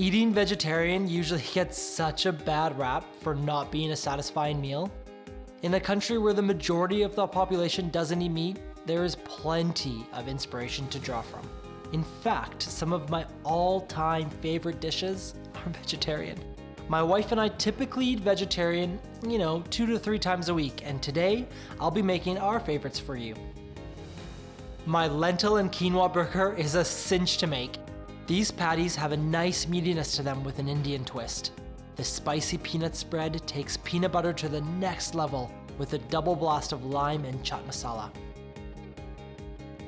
Eating vegetarian usually gets such a bad rap for not being a satisfying meal. In a country where the majority of the population doesn't eat meat, there is plenty of inspiration to draw from. In fact, some of my all-time favorite dishes are vegetarian. My wife and I typically eat vegetarian, 2 to 3 times a week, and today I'll be making our favorites for you. My lentil and quinoa burger is a cinch to make. These patties have a nice meatiness to them with an Indian twist. The spicy peanut spread takes peanut butter to the next level with a double blast of lime and chaat masala.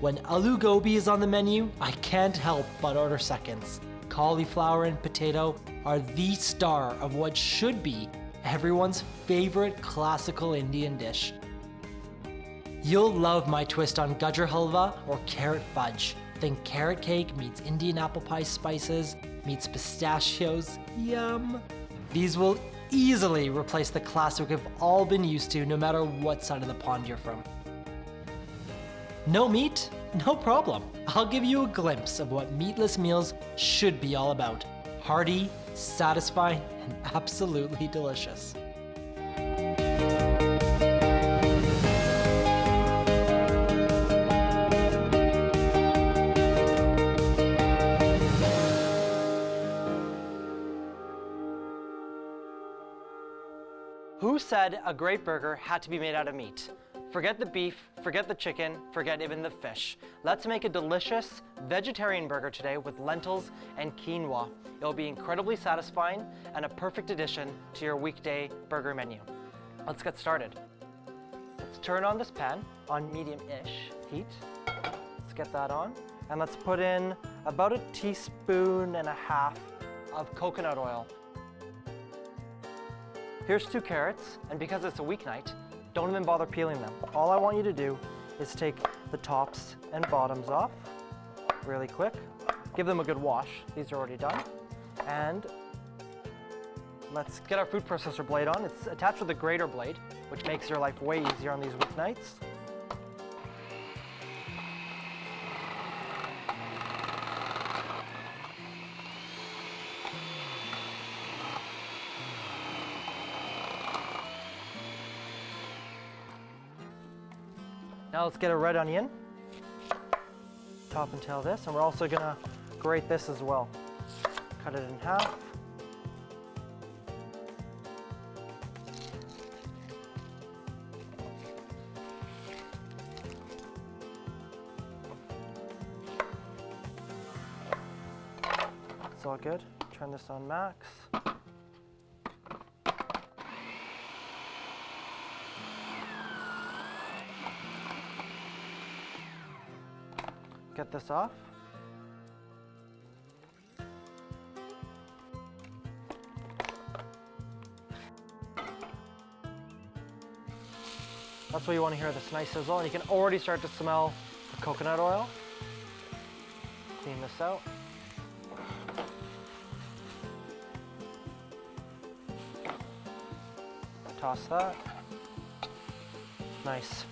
When Aloo Gobi is on the menu, I can't help but order seconds. Cauliflower and potato are the star of what should be everyone's favorite classical Indian dish. You'll love my twist on Gajar Halwa or carrot fudge. Think carrot cake meets Indian apple pie spices, meets pistachios, yum. These will easily replace the classic we've all been used to no matter what side of the pond you're from. No meat? No problem. I'll give you a glimpse of what meatless meals should be all about. Hearty, satisfying, and absolutely delicious. Who said a great burger had to be made out of meat? Forget the beef, forget the chicken, forget even the fish. Let's make a delicious vegetarian burger today with lentils and quinoa. It'll be incredibly satisfying and a perfect addition to your weekday burger menu. Let's get started. Let's turn on this pan on medium-ish heat. Let's get that on. And let's put in about 1.5 teaspoons of coconut oil. Here's 2 carrots, and because it's a weeknight, don't even bother peeling them. All I want you to do is take the tops and bottoms off really quick. Give them a good wash. These are already done. And let's get our food processor blade on. It's attached with a grater blade, which makes your life way easier on these weeknights. Now let's get a red onion, top and tail this, and we're also gonna grate this as well. Cut it in half. It's all good. Turn this on max. Get this off. That's what you want to hear, this nice sizzle, and you can already start to smell the coconut oil. Clean this out. Toss that. Nice.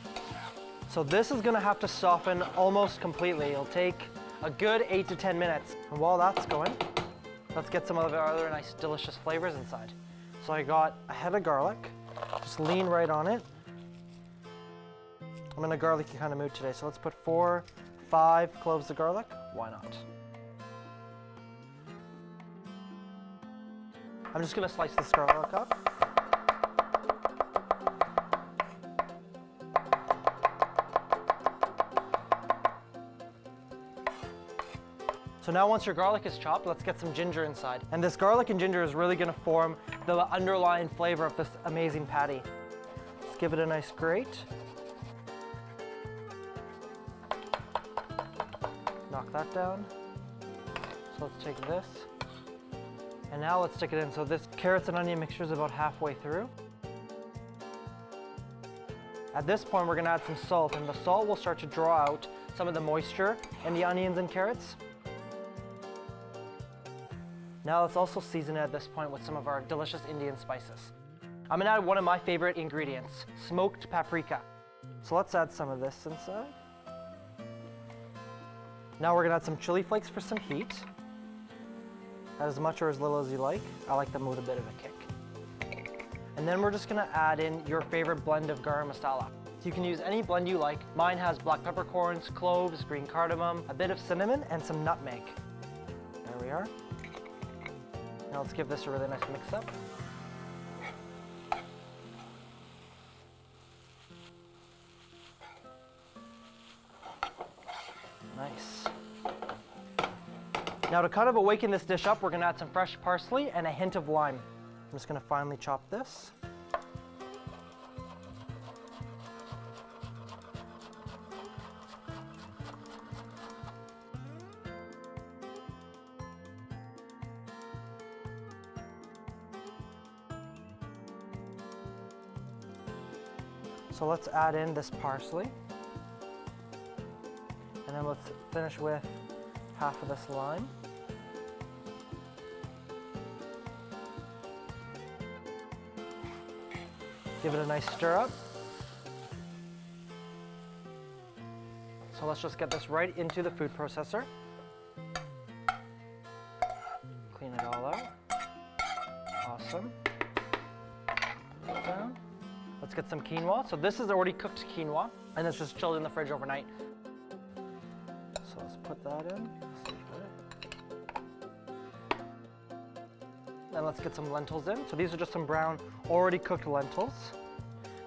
So this is gonna have to soften almost completely. It'll take a good 8 to 10 minutes. And while that's going, let's get some of our other nice delicious flavors inside. So I got a head of garlic. Just lean right on it. I'm in a garlicky kind of mood today, so let's put 4, 5 cloves of garlic. Why not? I'm just gonna slice this garlic up. So now once your garlic is chopped, let's get some ginger inside. And this garlic and ginger is really gonna form the underlying flavor of this amazing patty. Let's give it a nice grate. Knock that down. So let's take this. And now let's stick it in. So this carrots and onion mixture is about halfway through. At this point, we're gonna add some salt, and the salt will start to draw out some of the moisture in the onions and carrots. Now let's also season it at this point with some of our delicious Indian spices. I'm gonna add one of my favorite ingredients, smoked paprika. So let's add some of this inside. Now we're gonna add some chili flakes for some heat. Add as much or as little as you like. I like them with a bit of a kick. And then we're just gonna add in your favorite blend of garam masala. So you can use any blend you like. Mine has black peppercorns, cloves, green cardamom, a bit of cinnamon, and some nutmeg. There we are. Now let's give this a really nice mix up. Nice. Now to kind of awaken this dish up, we're gonna add some fresh parsley and a hint of lime. I'm just gonna finely chop this. So let's add in this parsley. And then let's finish with half of this lime. Give it a nice stir up. So let's just get this right into the food processor. Clean it all out. Awesome. Put it down. Let's get some quinoa. So this is already cooked quinoa, and it's just chilled in the fridge overnight. So let's put that in. Then let's get some lentils in. So these are just some brown, already cooked lentils.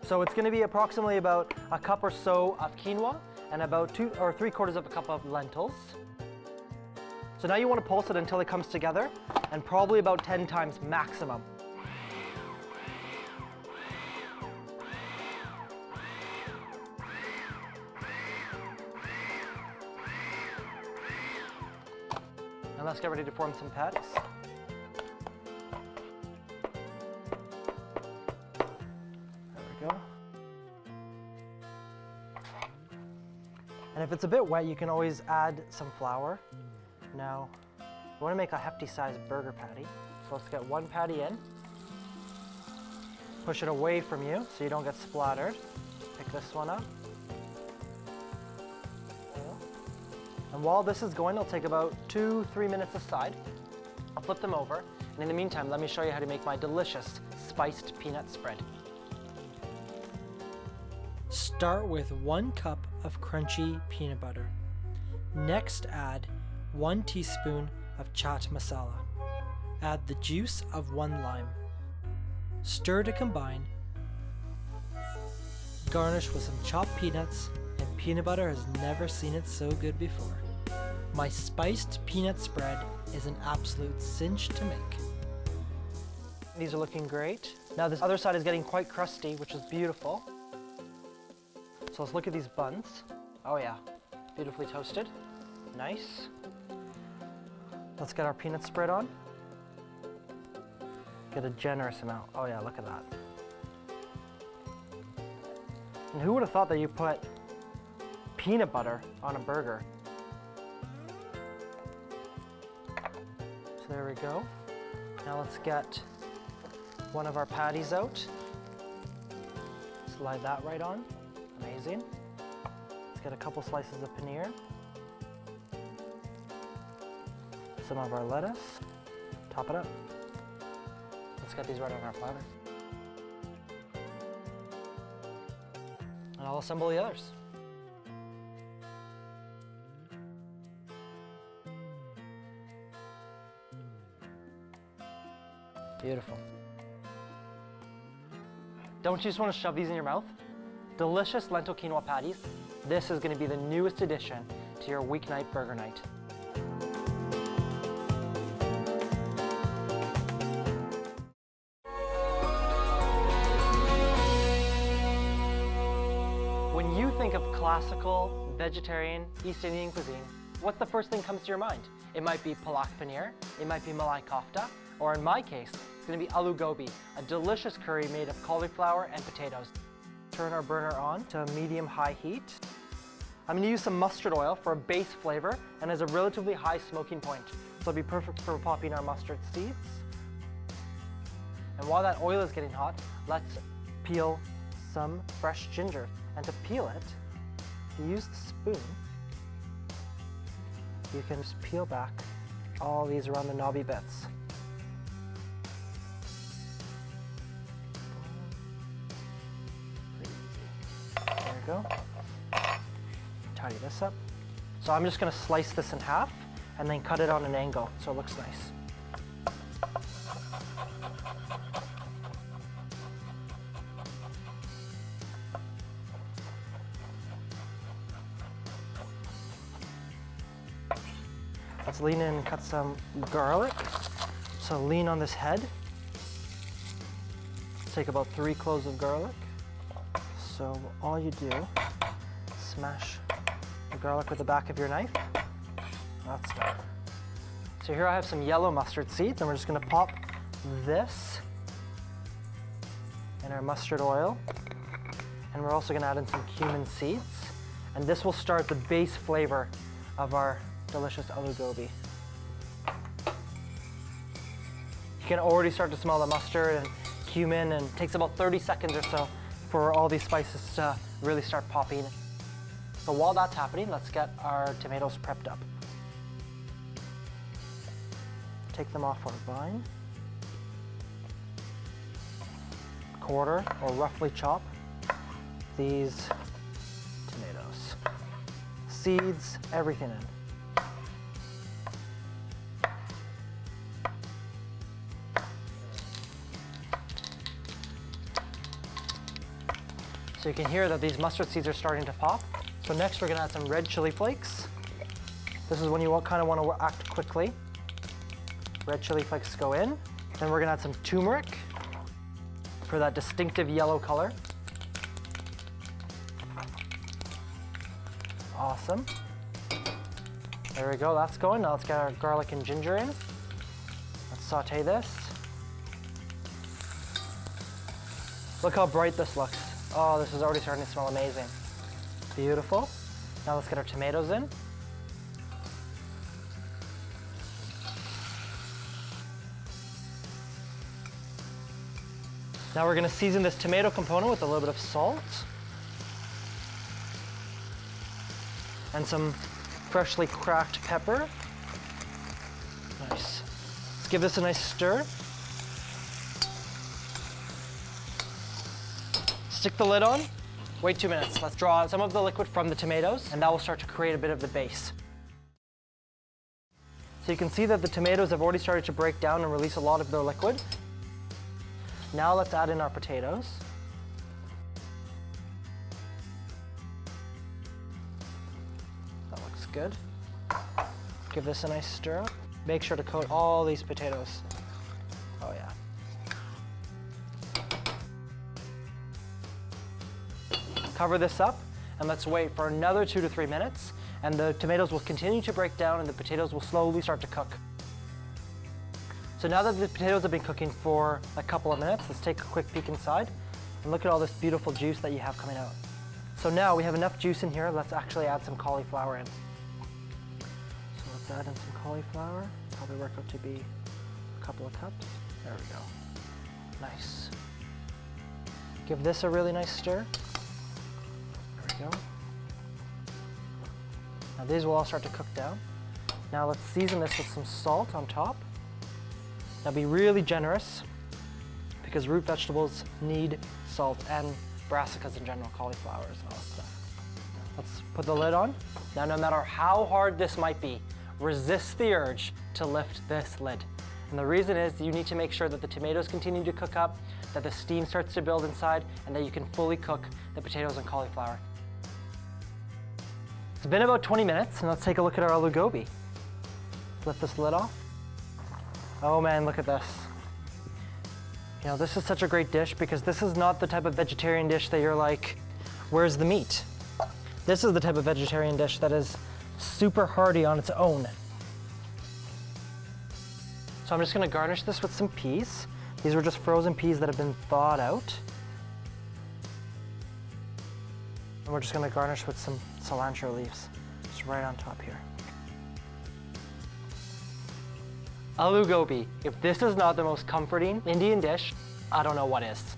So it's gonna be approximately about a cup or so of quinoa and about 2 or 3/4 of a cup of lentils. So now you wanna pulse it until it comes together, and probably about 10 times maximum. And let's get ready to form some patties. And if it's a bit wet, you can always add some flour. Now, we want to make a hefty sized burger patty. So let's get one patty in. Push it away from you so you don't get splattered. Pick this one up. And while this is going, it'll take about 2-3 minutes aside. I'll flip them over. And in the meantime, let me show you how to make my delicious spiced peanut spread. Start with 1 cup of crunchy peanut butter. Next, add 1 teaspoon of chaat masala. Add the juice of 1 lime. Stir to combine. Garnish with some chopped peanuts, and peanut butter has never seen it so good before. My spiced peanut spread is an absolute cinch to make. These are looking great. Now this other side is getting quite crusty, which is beautiful. So let's look at these buns. Oh yeah, beautifully toasted. Nice. Let's get our peanut spread on. Get a generous amount. Oh yeah, look at that. And who would have thought that you put peanut butter on a burger? So there we go. Now let's get one of our patties out. Slide that right on. Amazing. Let's get a couple slices of paneer. Some of our lettuce. Top it up. Let's get these right on our platter. And I'll assemble the others. Beautiful. Don't you just want to shove these in your mouth? Delicious lentil quinoa patties. This is going to be the newest addition to your weeknight burger night. When you think of classical, vegetarian, East Indian cuisine, what's the first thing that comes to your mind? It might be palak paneer, it might be malai kofta, or in my case, it's going to be aloo gobi, a delicious curry made of cauliflower and potatoes. Turn our burner on to medium-high heat. I'm going to use some mustard oil for a base flavor and as a relatively high smoking point. So it'll be perfect for popping our mustard seeds. And while that oil is getting hot, let's peel some fresh ginger. And to peel it, if you use the spoon, you can just peel back all these around the knobby bits. There we go. Tidy this up. So I'm just going to slice this in half and then cut it on an angle so it looks nice. Let's lean in and cut some garlic. So lean on this head. Take about 3 cloves of garlic. So all you do, smash the garlic with the back of your knife. That's done. So here I have some yellow mustard seeds, and we're just gonna pop this in our mustard oil. And we're also gonna add in some cumin seeds. And this will start the base flavor of our delicious aloo gobi. You can already start to smell the mustard and cumin, and it takes about 30 seconds or so for all these spices to really start popping. So while that's happening, let's get our tomatoes prepped up. Take them off our vine. Quarter or roughly chop these tomatoes. Seeds, everything in. So you can hear that these mustard seeds are starting to pop. So next we're gonna add some red chili flakes. This is when you kind of want to act quickly. Red chili flakes go in. Then we're gonna add some turmeric for that distinctive yellow color. Awesome. There we go, that's going. Now let's get our garlic and ginger in. Let's saute this. Look how bright this looks. Oh, this is already starting to smell amazing. Beautiful. Now let's get our tomatoes in. Now we're going to season this tomato component with a little bit of salt and some freshly cracked pepper. Nice. Let's give this a nice stir. Stick the lid on, wait 2 minutes. Let's draw some of the liquid from the tomatoes, and that will start to create a bit of the base. So you can see that the tomatoes have already started to break down and release a lot of their liquid. Now let's add in our potatoes. That looks good. Give this a nice stir up. Make sure to coat all these potatoes. Oh yeah. Cover this up and let's wait for another 2 to 3 minutes, and the tomatoes will continue to break down and the potatoes will slowly start to cook. So now that the potatoes have been cooking for a couple of minutes, let's take a quick peek inside and look at all this beautiful juice that you have coming out. So now we have enough juice in here, let's actually add some cauliflower in. So let's add in some cauliflower, probably work out to be a couple of cups. There we go. Nice. Give this a really nice stir. There we go. Now these will all start to cook down. Now let's season this with some salt on top. Now be really generous because root vegetables need salt, and brassicas in general, cauliflowers and all that stuff. Let's put the lid on. Now no matter how hard this might be, resist the urge to lift this lid. And the reason is you need to make sure that the tomatoes continue to cook up, that the steam starts to build inside, and that you can fully cook the potatoes and cauliflower. It's been about 20 minutes, and let's take a look at our aloo gobi. Let's lift this lid off. Oh man, look at this. You know, this is such a great dish because this is not the type of vegetarian dish that you're like, where's the meat? This is the type of vegetarian dish that is super hearty on its own. So I'm just gonna garnish this with some peas. These were just frozen peas that have been thawed out. And we're just gonna garnish with some cilantro leaves, just right on top here. Aloo gobi. If this is not the most comforting Indian dish, I don't know what is.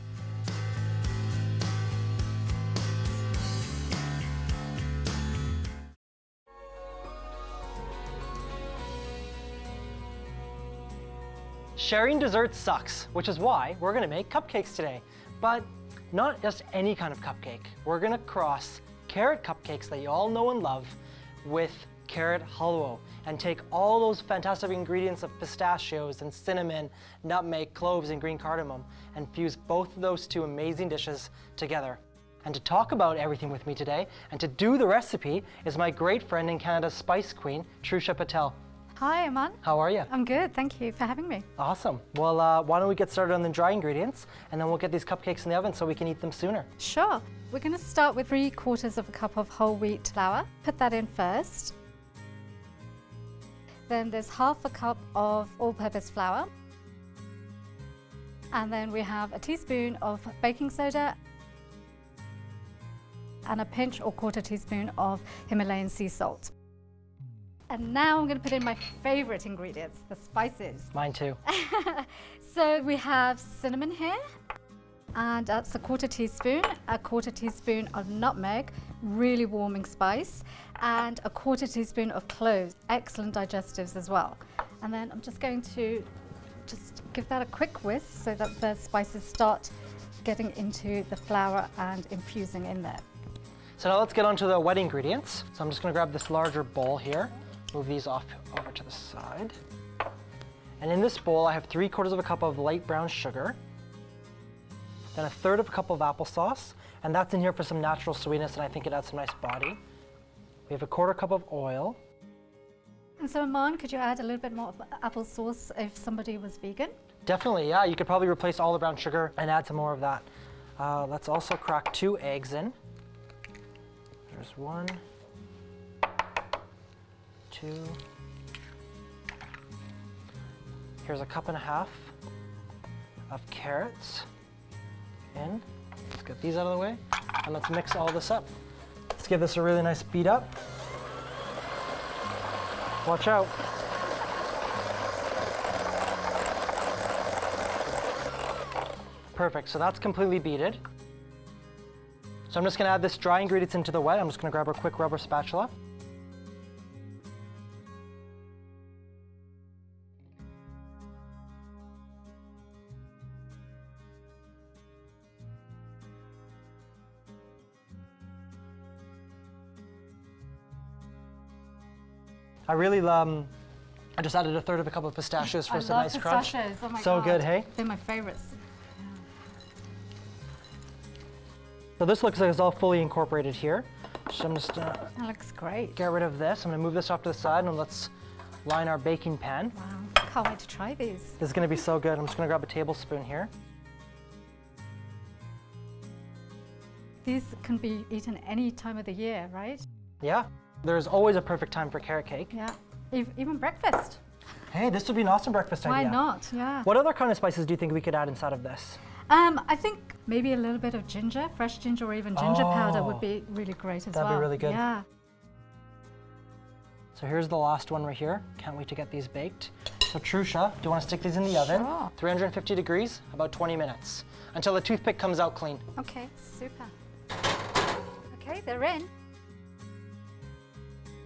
Sharing dessert sucks, which is why we're gonna make cupcakes today. But not just any kind of cupcake. We're gonna cross carrot cupcakes that you all know and love with carrot halwa and take all those fantastic ingredients of pistachios and cinnamon, nutmeg, cloves, and green cardamom and fuse both of those two amazing dishes together. And to talk about everything with me today and to do the recipe is my great friend and Canada's Spice Queen, Trusha Patel. Hi, Aman. How are you? I'm good, thank you for having me. Awesome. Well, why don't we get started on the dry ingredients and then we'll get these cupcakes in the oven so we can eat them sooner. Sure. We're going to start with 3/4 of a cup of whole wheat flour. Put that in first. Then there's 1/2 cup of all-purpose flour. And then we have a teaspoon of baking soda and a pinch or 1/4 teaspoon of Himalayan sea salt. And now I'm going to put in my favorite ingredients, the spices. Mine too. So we have cinnamon here, and that's a 1/4 teaspoon, a 1/4 teaspoon of nutmeg, really warming spice, and a 1/4 teaspoon of cloves, excellent digestives as well. And then I'm just going to give that a quick whisk so that the spices start getting into the flour and infusing in there. So now let's get on to the wet ingredients. So I'm just going to grab this larger bowl here, move these off over to the side. And in this bowl I have 3/4 cup of light brown sugar, then 1/3 cup of applesauce, and that's in here for some natural sweetness and I think it adds some nice body. We have 1/4 cup of oil. And so Aman, could you add a little bit more applesauce if somebody was vegan? Definitely, yeah. You could probably replace all the brown sugar and add some more of that. Let's also crack 2 eggs in. There's 1, 2. Here's 1.5 cups of carrots in. Let's get these out of the way and let's mix all this up. Let's give this a really nice beat up. Watch out. Perfect, so that's completely beaten. So I'm just gonna add this dry ingredients into the wet. I'm just gonna grab a quick rubber spatula. I just added 1/3 cup of pistachios for some nice crunch. Pistachios. Oh my so God. good, hey? They're my favorites. So this looks like it's all fully incorporated here. So I'm just gonna That looks great. get rid of this. I'm gonna move this off to the side and let's line our baking pan. Wow, can't wait to try these. This is gonna be so good. I'm just gonna grab a tablespoon here. These can be eaten any time of the year, right? Yeah, there's always a perfect time for carrot cake. Yeah, even breakfast. Hey, this would be an awesome breakfast idea. Why not? Yeah. What other kind of spices do you think we could add inside of this? I think maybe a little bit of ginger, fresh ginger or even ginger powder would be really great as well. That'd be really good. Yeah. So here's the last one right here. Can't wait to get these baked. So Trusha, do you want to stick these in the oven? Sure. 350 degrees, about 20 minutes, until the toothpick comes out clean. Okay, super. Okay, they're in.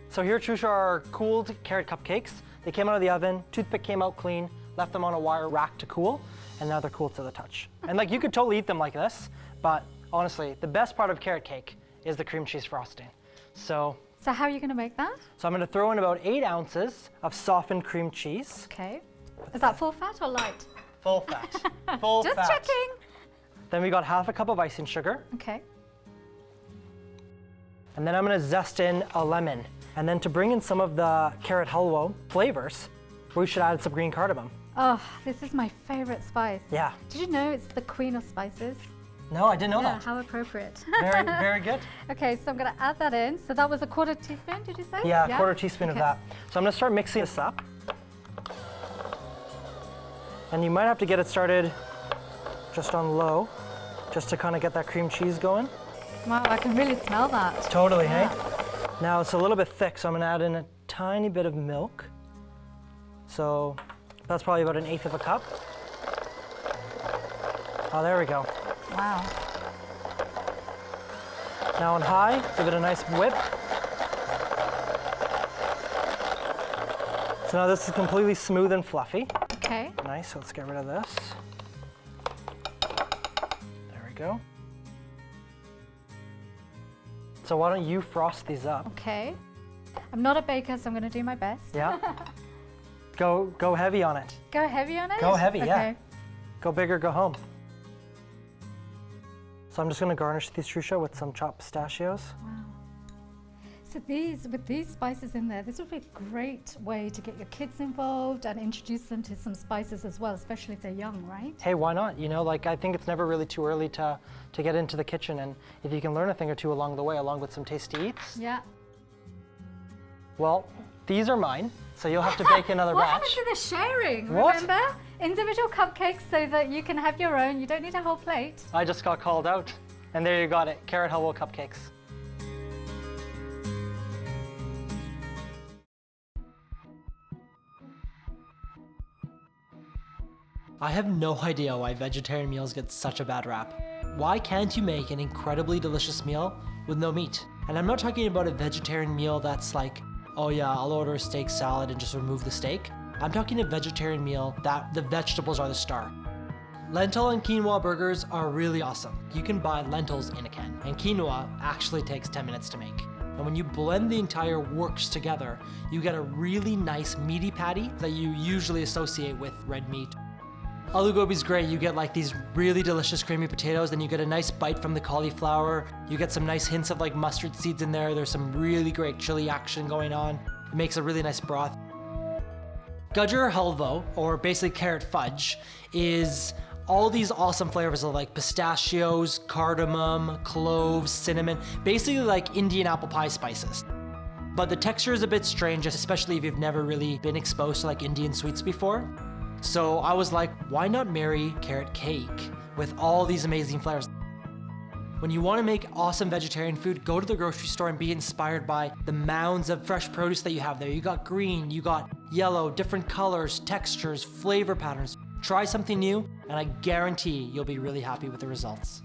So here, Trusha, are our cooled carrot cupcakes. They came out of the oven, toothpick came out clean, left them on a wire rack to cool, and now they're cool to the touch. And like, you could totally eat them like this, but honestly, the best part of carrot cake is the cream cheese frosting. So how are you gonna make that? I'm gonna throw in about 8 ounces of softened cream cheese. Okay. Is that full fat or light? Full fat, full Just fat. checking. Then we got 1/2 cup of icing sugar. Okay. And then I'm gonna zest in a lemon. And then to bring in some of the carrot halwa flavors, we should add some green cardamom. Oh, this is my favorite spice. Yeah. Did you know it's the queen of spices? No, I didn't know Yeah, that. how appropriate. Very, very good. Okay, so I'm gonna add that in. So that was a 1/4 teaspoon, did you say? Yeah, a 1/4 teaspoon of Okay. that. So I'm gonna start mixing this up. And you might have to get it started just on low, just to kind of get that cream cheese going. Wow, I can really smell that. Totally, Yeah. hey? Now it's a little bit thick, so I'm gonna add in a tiny bit of milk. So that's probably about 1/8 cup. Oh, there we go. Wow. Now on high, give it a nice whip. So now this is completely smooth and fluffy. Okay. Okay. Nice, so let's get rid of this. There we go. So why don't you frost these up? Okay. I'm not a baker, so I'm going to do my best. Yeah. Go heavy on it. Go heavy on it? Go heavy, okay. yeah. Go big or go home. So I'm just gonna garnish these Trusha with some chopped pistachios. Wow. So with these spices in there, this would be a great way to get your kids involved and introduce them to some spices as well, especially if they're young, right? Hey, why not? You know, like I think it's never really too early to get into the kitchen, and if you can learn a thing or two along the way, along with some tasty eats. Yeah. Well, these are mine, so you'll have to bake another What batch. happened to the sharing? What? Remember? Individual cupcakes so that you can have your own. You don't need a whole plate. I just got called out, and there you got it, carrot halwa cupcakes. I have no idea why vegetarian meals get such a bad rap. Why can't you make an incredibly delicious meal with no meat? And I'm not talking about a vegetarian meal that's like, oh yeah, I'll order a steak salad and just remove the steak. I'm talking a vegetarian meal that the vegetables are the star. Lentil and quinoa burgers are really awesome. You can buy lentils in a can, and quinoa actually takes 10 minutes to make. And when you blend the entire works together, you get a really nice meaty patty that you usually associate with red meat. Aloo Gobi is great. You get like these really delicious creamy potatoes, then you get a nice bite from the cauliflower. You get some nice hints of like mustard seeds in there. There's some really great chili action going on. It makes a really nice broth. Gajar Halwa, or basically carrot fudge, is all these awesome flavors of like pistachios, cardamom, cloves, cinnamon, basically like Indian apple pie spices. But the texture is a bit strange, especially if you've never really been exposed to like Indian sweets before. So I was like, why not marry carrot cake with all these amazing flavors? When you want to make awesome vegetarian food, go to the grocery store and be inspired by the mounds of fresh produce that you have there. You got green, you got yellow, different colors, textures, flavor patterns. Try something new, and I guarantee you'll be really happy with the results.